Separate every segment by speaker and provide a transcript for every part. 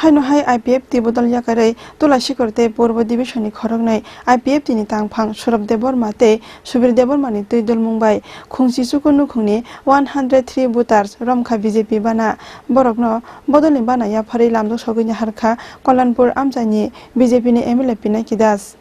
Speaker 1: haino hai IPF ti bodol yakare tulasi korte purbo divisioni khorognai IPF ti ni tangphang Surab Debor mate Subir Debor mani tuidol mumbai khungsi sukunu khungni 103 voters romkha BJP bana borokno bodolni bana ya phari lamdo sogini harkha Kolanpur amjani BJP ni MLA Pinaki Das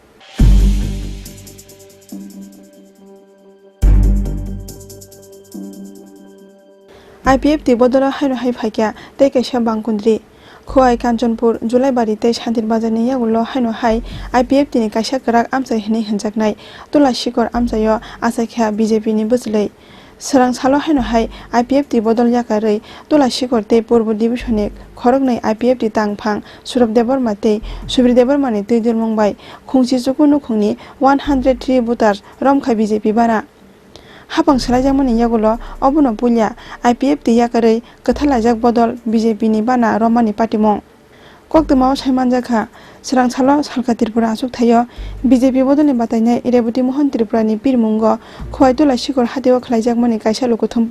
Speaker 1: IPF ti bodola haino hai phakya tei kaisa bangkundri Khowai Kanchanpur Julaibari tei Shantir Bazarni yagulo haino hai IPF tini kaisa karak amchai hini hinjaknai Tulasikor amchayo asakha BJP ni bujlei Sarang salo haino hai IPF ti bodol yakarei Tulasikor tei Purbo Divisioni khorognai IPF ti tangphang Surab Debor mate Subir Debor mani tuidol mungbai khungsi chukunu khungni 103 voters romkha BJP bana Hapang salajamani yagulo obuno pulya IPF ti yakarei kathalajak bodol BJP ni bana romani patimong koktmao saimanjakha srang salo salka tripura asuk thayo BJP bodolni batainai Irabuti Mohan Tripurani pirmungo khowai Tulasikor hateo khlaijakmani kaisa lokothum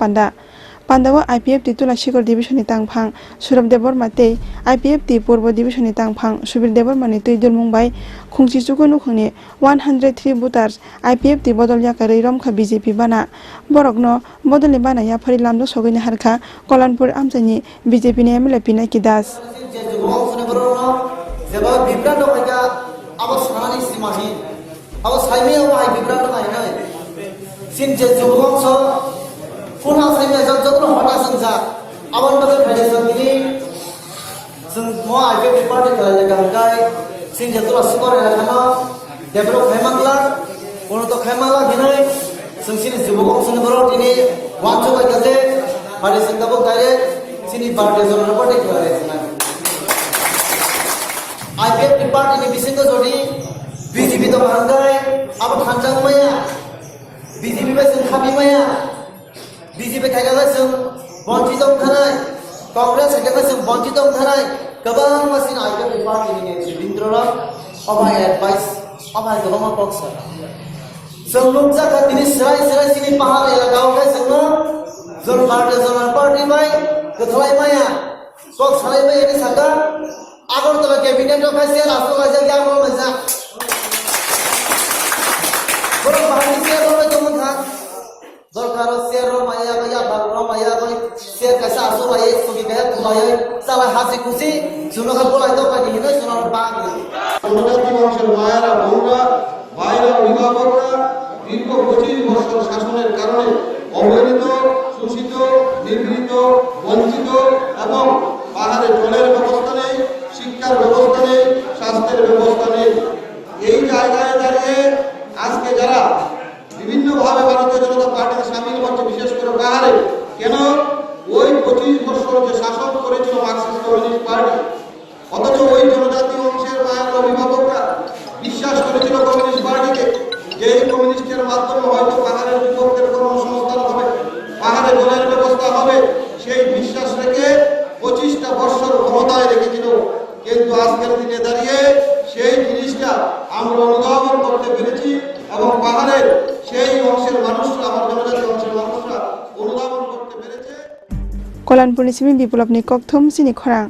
Speaker 1: Pandawa IPF ti Tulasikor divisioni tangphang Surab Debor mate IPF ti Purbo divisioni tangphang Subir Debor mani tuidol mungbai khungsi chukunu khungni 103 voters IPF ti bodol yakarei romkha BJP bana borokno bodolni bana ya phari lamdo sogini harkha Kolanpur amjani BJP ni MLA Pinaki Das
Speaker 2: Puna saimnya jatuh hota sengsa, awan betul kerja sendiri, semua IPF parti kerja ganggai, sin jatuh skor yang karena develop hemanglah, untuk hemanglah gini, sengsin jebukong sini berot ini, wancu kerja, parti sengkabuk kerja, sini parti zona parti kerja sana. IPF parti ini bising ke jodi, BJP itu ganggai, apa kanjang maya, BJP beseng kami maya. BJP थाइगागा जों बन्चित थानाय कांग्रेस थाइगागा जों बन्चित थानाय गोबां मासिन आइपीएफ पार्टीनि सुबिन्द्रनाथ अभाय advice अभाय गोबां पक्ष जों लोकजाखा दिनै सिराय सिनि पाहार एलाकायावहाय जों भारतीय जनता पार्टी बाय गोथलाय माया कक सालायबाय एनि सागा आगरतला केबिनेट खायसे राष्ट्रकाजों ग्यामो मोजा बर' बाहानि सेरबाय दंमोन था Zorkaro sero maya kaya bagro maya kaya ser kasa asu maya sugi kaya maya salah hasi kusi suno kan bola itu kaya ini suno bang.
Speaker 3: জনজাতি বংশের মায়েরা বোনরা ভাইরা অভিভাবকরা দীর্ঘ 25 বছর শাসনের কারণে অবহেলিত শোষিত নিগৃহীত বঞ্চিত এবং পাহাড়ে জলের ব্যবস্থা নেই শিক্ষার ব্যবস্থা নেই স্বাস্থ্যের ব্যবস্থা নেই এই জায়গায় দাঁড়িয়ে আজকে যারা বিভিন্নভাবে ভারতীয় জনতা পার্টিতে সামিল হচ্ছে বিশেষ করে পাহাড়ে কেন ওই 25 বছর যে শাসন করেছিল মার্কসিস্ট কমিউনিস্ট পার্টি অথচ ওই জনজাতি অংশের মায়ের অভিভাবকরা বিশ্বাস করেছিল কমিউনিস্ট পার্টিকে যে এই কমিউনিস্টের মাধ্যমে হয়তো পাহাড়ের যুবকদের কর্মসংস্থান হবে পাহাড়ে জলের ব্যবস্থা হবে সেই বিশ্বাস রেখে 25টা বছর ক্ষমতায় রেখেছিল কিন্তু আজকের দিনে দাঁড়িয়ে সেই জিনিসটা আমরা অনুধাবন করতে পেরেছি এবং পাহাড়ের সেই অংশের মানুষরা আমার জনজাতি অংশের মানুষরা অনুধাবন করতে পেরেছে
Speaker 1: Kolanpur ni simi biplop ni kokthum sini khorang